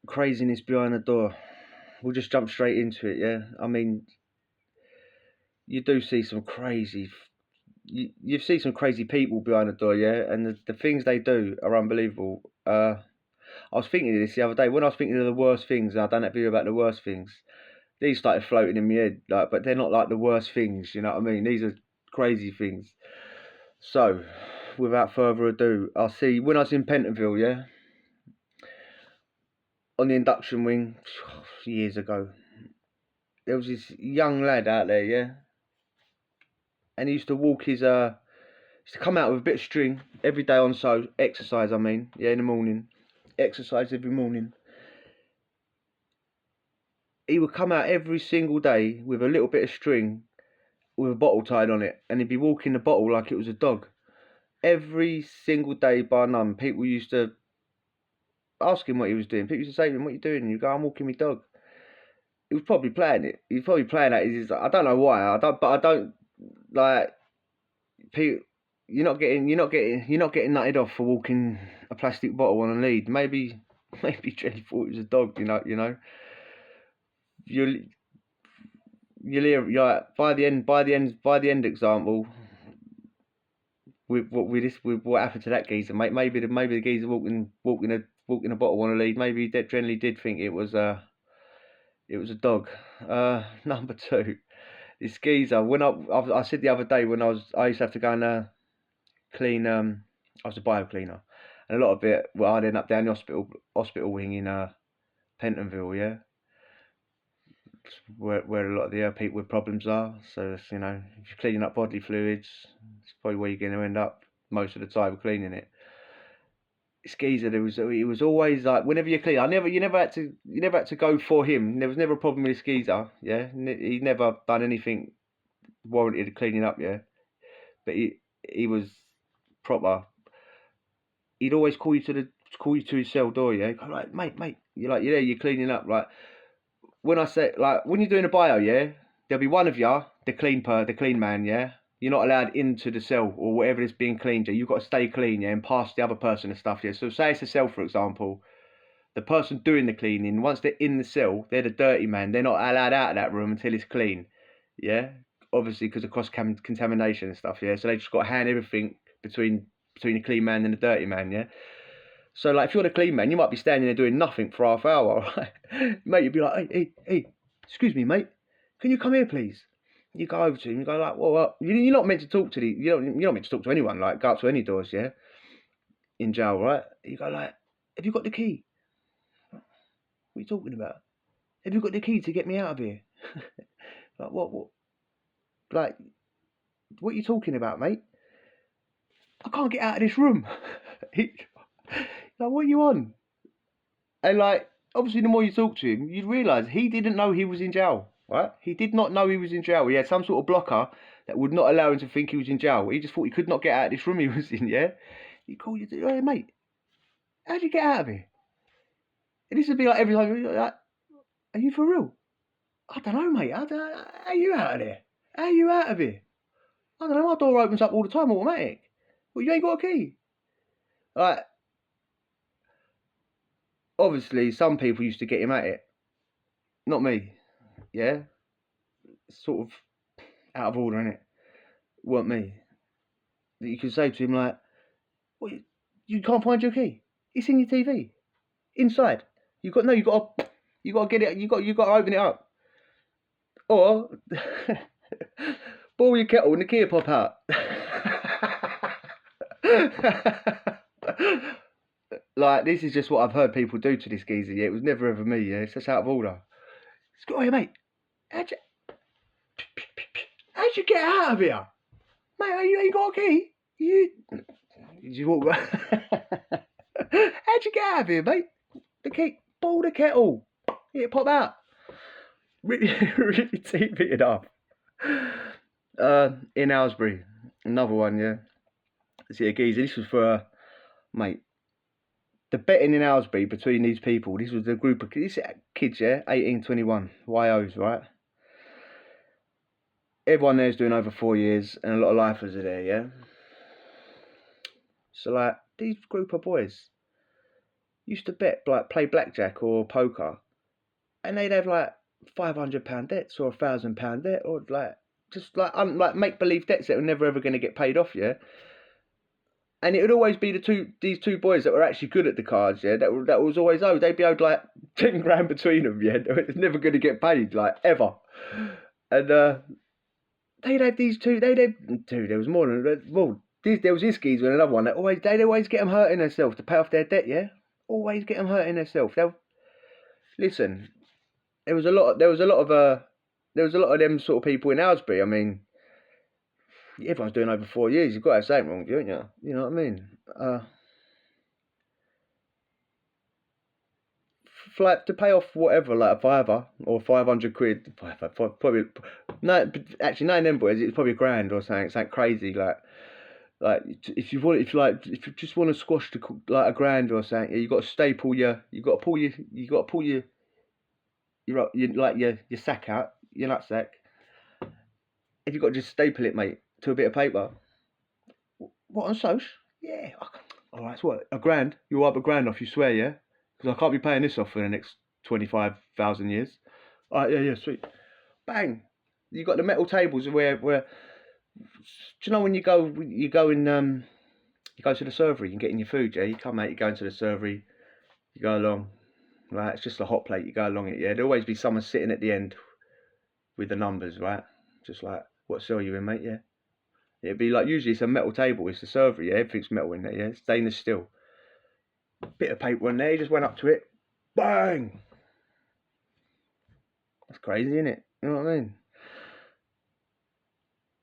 craziness behind the door. We'll just jump straight into it, yeah? I mean, you do see some crazy... You see some crazy people behind the door, yeah? And the things they do are unbelievable. I was thinking of this the other day. When I was thinking of the worst things, and I done that video about the worst things, these started floating in my head, like, but they're not like the worst things, you know what I mean? These are crazy things. So, without further ado, I'll see, when I was in Pentonville, yeah, on the induction wing, years ago, there was this young lad out there, yeah, and he used to walk his, used to come out with a bit of string every day on exercise, I mean, yeah, in the morning, exercise every morning. He would come out every single day with a little bit of string with a bottle tied on it, and he'd be walking the bottle like it was a dog. Every single day, bar none, people used to ask him what he was doing. People used to say to him, "What are you doing?" And you go, "I'm walking my dog." He was probably playing it. He was probably playing that. I don't know why. I don't like. People, you're not getting nutted off for walking a plastic bottle on a lead. Maybe Jenny thought it was a dog. You you'll hear, yeah. By the end example, with what happened to that geezer, mate. Maybe the geezer walking a bottle on a lead. Maybe he generally did think it was a dog. Number two, this geezer. I said the other day when I used to have to go and clean. I was a bio cleaner, and a lot of it. Well, I'd end up down the hospital wing in Pentonville, yeah, where a lot of the people with problems are. So if you're cleaning up bodily fluids, it's probably where you're going to end up most of the time cleaning it. This geezer, he was always like, whenever you clean, you never had to go for him. There was never a problem with this geezer, yeah. He never done anything warranted cleaning up, yeah. But he was proper. He'd always call you to his cell door, yeah. Go like, mate, you're cleaning up, like. When I say, like, when you're doing a bio, yeah, there'll be one of you, the clean man, yeah. You're not allowed into the cell or whatever is being cleaned, yeah. You've got to stay clean, yeah, and pass the other person and stuff, yeah. So say it's a cell, for example. The person doing the cleaning, once they're in the cell, they're the dirty man. They're not allowed out of that room until it's clean, yeah. Obviously, because of cross contamination and stuff, yeah. So they just got to hand everything between the clean man and the dirty man, yeah. So, like, if you're the clean man, you might be standing there doing nothing for half hour, right? Mate, you'd be like, hey, excuse me, mate, can you come here, please? You go over to him, you go like, well, you're not meant to talk to you're not meant to talk to anyone, like, go up to any doors, yeah, in jail, right? You go like, have you got the key? What are you talking about? Have you got the key to get me out of here? Like, what, like, what are you talking about, mate? I can't get out of this room. Like, what are you on? And like, obviously, the more you talk to him, you'd realise he didn't know he was in jail, right? He did not know he was in jail. He had some sort of blocker that would not allow him to think he was in jail. He just thought he could not get out of this room he was in, yeah? He called you, hey, mate, how'd you get out of here? And this would be like every time, like, are you for real? I don't know, mate. How are you out of there? How are you out of here? I don't know, my door opens up all the time, automatic. Well, you ain't got a key. Like, obviously, some people used to get him at it. Not me, yeah? Sort of out of order, innit? Weren't me. That you could say to him like, "What? You can't find your key? It's in your TV, inside. You got to get it. You got to open it up, or boil your kettle and the key will pop out." Like, this is just what I've heard people do to this geezer. Yeah, it was never ever me. Yeah, it's just out of order. It's got, hey mate, how'd you get out of here, mate? You ain't got a key. You walk. How'd you get out of here, mate? The key, boil the kettle. It pop out. Really, really TV it up. In Aylesbury, another one, yeah. See a geezer. This was for mate. The betting in Aylesbury between these people. This was a group of kids, yeah, 18, 21, YOs, right? Everyone there's doing over 4 years, and a lot of lifers are there, yeah. So like these group of boys, used to bet, like play blackjack or poker, and they'd have like £500 debts or £1,000 debt, or like just like make believe debts that were never ever going to get paid off. Yeah, and it would always be these two boys that were actually good at the cards. Yeah, that was always owed. They'd be owed like 10 grand between them. Yeah, it's never going to get paid, like ever. And they'd have these two. They'd have two. There was more than well. There was this geezer and another one that they'd always get them hurting themselves to pay off their debt. Yeah, always get them hurting themselves. They'll listen. There was a lot of them sort of people in Aylesbury. I mean, everyone's doing over 4 years. You've got to have something wrong, don't you? You know what I mean? Like to pay off whatever, like a fiver or 500 quid. Probably no. Actually, none of them boys. It's probably a grand or something. Something crazy like if you just want to squash like a grand or something, you got to staple you got to pull your sack out, your nutsack. If you got to just staple it, mate, to a bit of paper. What on Soch? Yeah. All right, so what? A grand? You wipe a grand off? You swear, yeah? Because I can't be paying this off for the next 25,000 years. All right, yeah, sweet. Bang. You got the metal tables where do you know when you go in you go to the servery, you get in your food, yeah? You come out, you go into the servery, you go along. Right, it's just a hot plate, you go along it, yeah? There'll always be someone sitting at the end with the numbers, right? Just like, what cell you in, mate, yeah? It'd be like, usually it's a metal table, it's the servery, yeah? Everything's metal in there, yeah? Stainless steel. Bit of paper on there, he just went up to it, bang! That's crazy, isn't it? You know what I mean?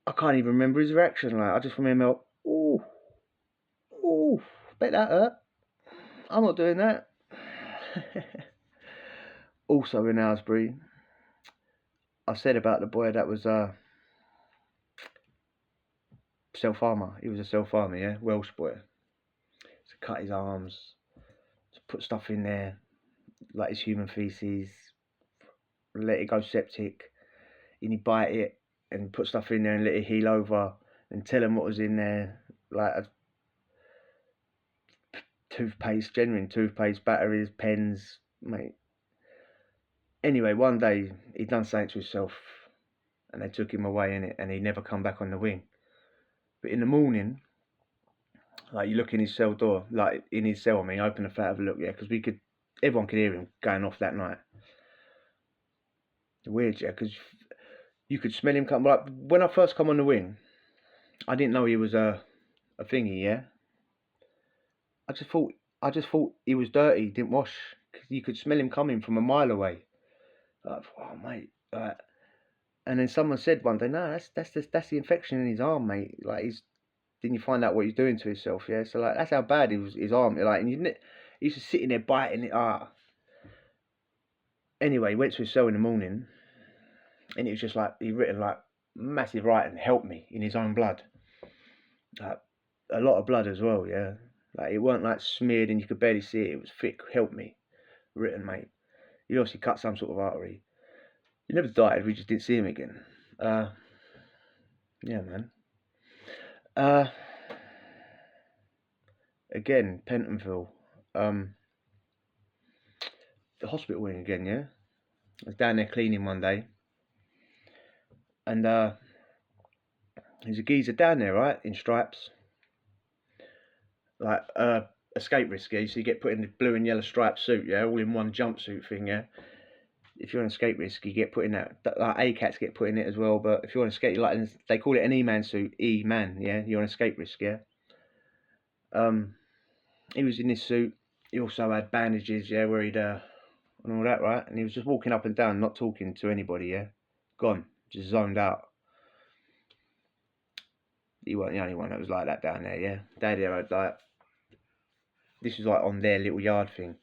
I can't even remember his reaction, like, I just remember, ooh, bet that hurt. I'm not doing that. Also in Aylesbury, I said about the boy that was self-harmer. He was a self-harmer, yeah? Welsh boy. To cut his arms, to put stuff in there, like his human feces, let it go septic, and he'd bite it, and put stuff in there and let it heal over, and tell him what was in there, like a toothpaste, genuine toothpaste, batteries, pens, mate. Anyway, one day, he'd done something to himself, and they took him away in it, and he never come back on the wing. But in the morning, like you look in his cell door, like in his cell, I mean, open the flat, have a look, yeah, because everyone could hear him going off that night. Weird, yeah, because you could smell him come. Like when I first come on the wing, I didn't know he was a thingy, yeah. I just thought he was dirty, didn't wash, because you could smell him coming from a mile away. Like, oh mate, like, and then someone said one day, no, that's the infection in his arm, mate. Like didn't you find out what he's doing to himself? Yeah, so like that's how bad his arm. Like, and he's just sitting there biting it. Anyway, he went to his cell in the morning, and it was just like he written like massive writing, "Help me," in his own blood. Like a lot of blood as well. Yeah, like it weren't like smeared and you could barely see it. It was thick. "Help me," written, mate. He obviously cut some sort of artery. He never died. We just didn't see him again. Yeah, man. Again, Pentonville. The hospital wing again, yeah? I was down there cleaning one day. And there's a geezer down there, right? In stripes. Like escape risk, yeah? So you get put in the blue and yellow striped suit, yeah? All in one jumpsuit thing, yeah? If you're on escape risk, you get put in that. Like ACATs get put in it as well, but if you're on escape, like they call it an E-man suit, E-man, yeah? You're on escape risk, yeah? He was in this suit. He also had bandages, yeah, where he'd and all that, right? And he was just walking up and down, not talking to anybody, yeah? Gone, just zoned out. He wasn't the only one that was like that down there, yeah? Daddy had like, this was like on their little yard thing.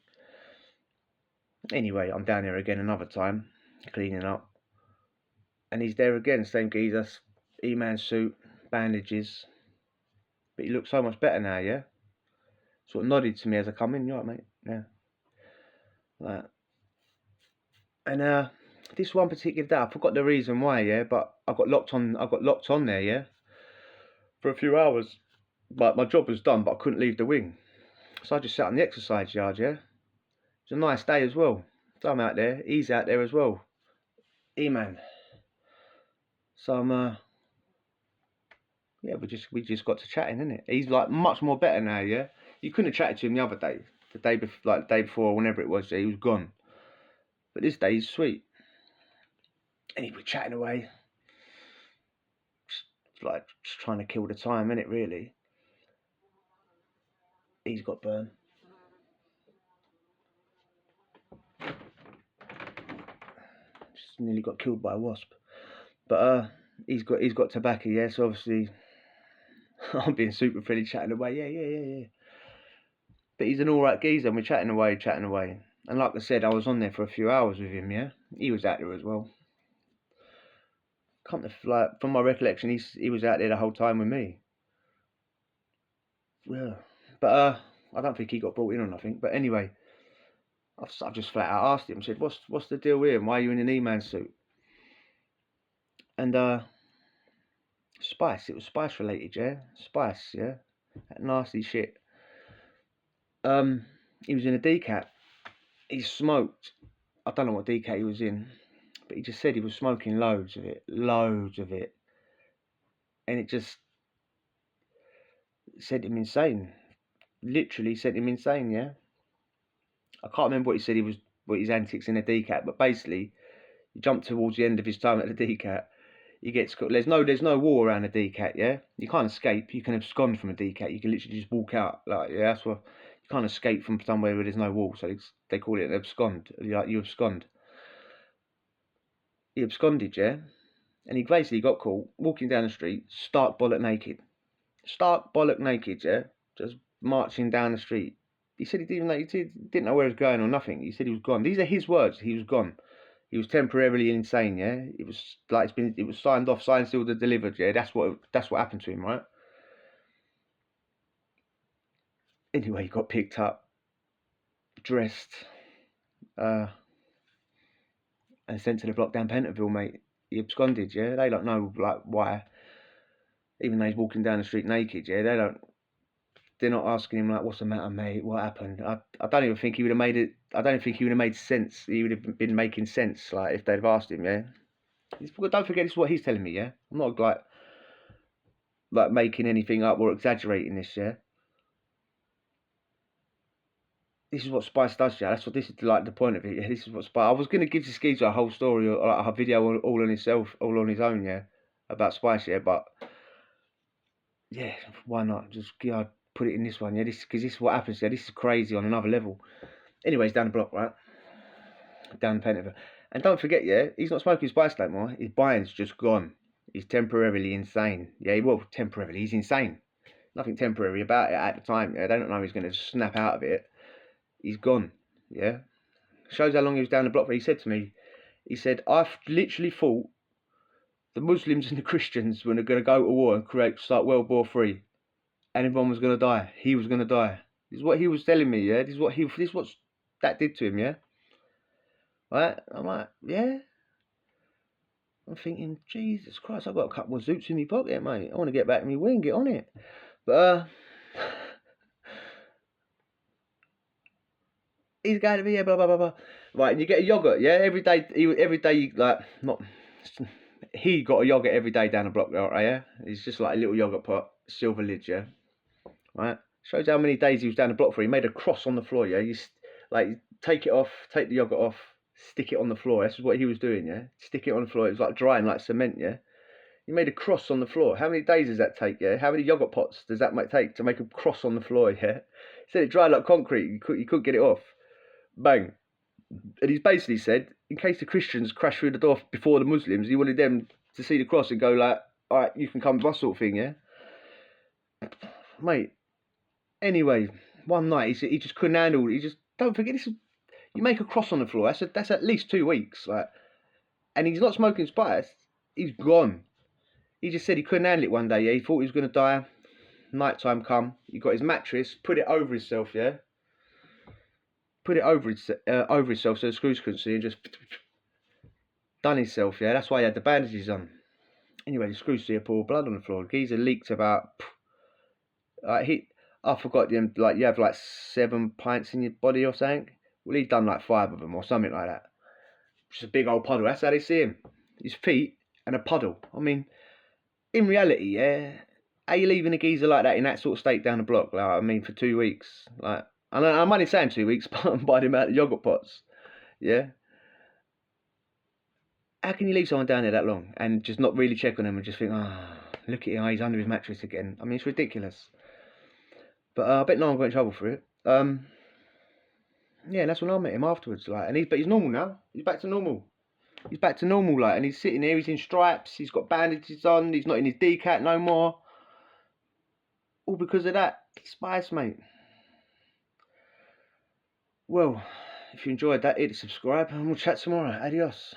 Anyway, I'm down there again another time, cleaning up. And he's there again, same geezer, E-man suit, bandages. But he looks so much better now, yeah? Sort of nodded to me as I come in, you all right, mate? Yeah. Like, and this one particular day, I forgot the reason why, yeah, but I got locked on there, yeah, for a few hours. But my job was done, but I couldn't leave the wing. So I just sat on the exercise yard, yeah, It's a nice day as well. So I'm out there. He's out there as well. E-man. So I'm yeah, we just got to chatting, innit? He's like much more better now, yeah. You couldn't have chatted to him the other day, the day before, like the day before, whenever it was. Yeah, he was gone. But this day he's sweet. And he was chatting away, just trying to kill the time, innit? Really. He's got burned. Just nearly got killed by a wasp. But he's got tobacco, yeah. So obviously, I'm being super friendly, chatting away, yeah. But he's an alright geezer, and we're chatting away. And like I said, I was on there for a few hours with him, yeah. He was out there as well. Like from my recollection, he was out there the whole time with me. Yeah. But I don't think he got brought in or nothing. But anyway, I've just flat out asked him, said, what's the deal with him? Why are you in an E-man suit? And Spice, it was Spice related, yeah? Spice, yeah? That nasty shit. He was in a decat. He smoked. I don't know what decat he was in, but he just said he was smoking loads of it. And it just sent him insane. Literally sent him insane, yeah? I can't remember what he said what his antics in a decat, but basically, he jumped towards the end of his time at the decat. He gets caught. There's no wall around a decat, yeah? You can't escape. You can abscond from a decat. You can literally just walk out. Like, yeah, that's what. You can't escape from somewhere where there's no wall, so they call it an abscond. Like, you abscond. He absconded, yeah? And he basically got caught walking down the street, stark bollock naked. Stark bollock naked, yeah? Just marching down the street. He said he didn't know where he was going or nothing. He said he was gone. These are his words. He was gone. He was temporarily insane, yeah? It was like it was signed off, signed, sealed, and delivered, yeah? That's what happened to him, right? Anyway, he got picked up, dressed, and sent to the block down Pentonville, mate. He absconded, yeah? They don't know like why. Even though he's walking down the street naked, yeah, they're not asking him like, what's the matter, mate? What happened? I don't even think he would have made it. I don't think he would have made sense. He would have been making sense, like if they'd have asked him, yeah. Don't forget, this is what he's telling me, yeah. I'm not like making anything up or exaggerating this, yeah. This is what Spice does, yeah. This is like the point of it. Yeah? This is what Spice. I was gonna give this geezer a whole story or like a video all on himself, all on his own, yeah, about Spice, yeah. But yeah, why not? Just put it in this one, yeah. Because this is what happens, yeah. This is crazy on another level. Anyways, down the block, right? Down the Pentonville. And don't forget, yeah, he's not smoking Spice no more. His buying's just gone. He's temporarily insane. Yeah, well, temporarily, he's insane. Nothing temporary about it at the time. Yeah, they don't know he's going to snap out of it. He's gone. Yeah. Shows how long he was down the block. But he said to me, he said, I literally thought the Muslims and the Christians were going to go to war and start World War III. And everyone was going to die. He was going to die. This is what he was telling me, yeah? This is what that did to him, yeah? Right? I'm like, yeah? I'm thinking, Jesus Christ, I've got a couple of zoots in my pocket, mate. I want to get back in my wing, get on it. But, he's going to be here, blah, blah, blah, blah. Right, and you get a yogurt, yeah? Every day, like, not... He got a yogurt every day down the block, right, yeah? It's just like a little yogurt pot, silver lid, yeah? Right? Shows how many days he was down the block for. He made a cross on the floor, yeah? Like, take it off, take the yogurt off, stick it on the floor. That's what he was doing, yeah? Stick it on the floor. It was like drying like cement, yeah? He made a cross on the floor. How many days does that take, yeah? How many yogurt pots does that take to make a cross on the floor, yeah? He said it dried like concrete. You couldn't get it off. Bang. And he's basically said, in case the Christians crash through the door before the Muslims, he wanted them to see the cross and go like, all right, you can come with us sort of thing, yeah? Mate. Anyway, one night he just couldn't handle it. He just, don't forget, you make a cross on the floor. That's at least 2 weeks, like, and he's not smoking Spice. He's gone. He just said he couldn't handle it one day. Yeah, he thought he was gonna die. Night time come. He got his mattress, put it over himself. Yeah, put it over himself so the screws couldn't see, and just done himself. Yeah, that's why he had the bandages on. Anyway, the screws see a pool of blood on the floor. The geezer leaked about. I forgot like you have like 7 pints in your body or something. Well, he'd done like 5 of them or something like that. Just a big old puddle. That's how they see him. His feet and a puddle. I mean, in reality, yeah, how you leaving a geezer like that in that sort of state down the block? Like, I mean, for 2 weeks. Like, and I'm only saying 2 weeks by the amount of yogurt pots. Yeah. How can you leave someone down there that long and just not really check on them and just think, look at him, he's under his mattress again. I mean, it's ridiculous. But I bet no one got in trouble for it. Yeah, that's when I met him afterwards. Like, but he's normal now. He's back to normal. He's back to normal, like, and he's sitting there. He's in stripes. He's got bandages on. He's not in his decat no more. All because of that. Spice, mate. Well, if you enjoyed that, hit subscribe and we'll chat tomorrow. Adios.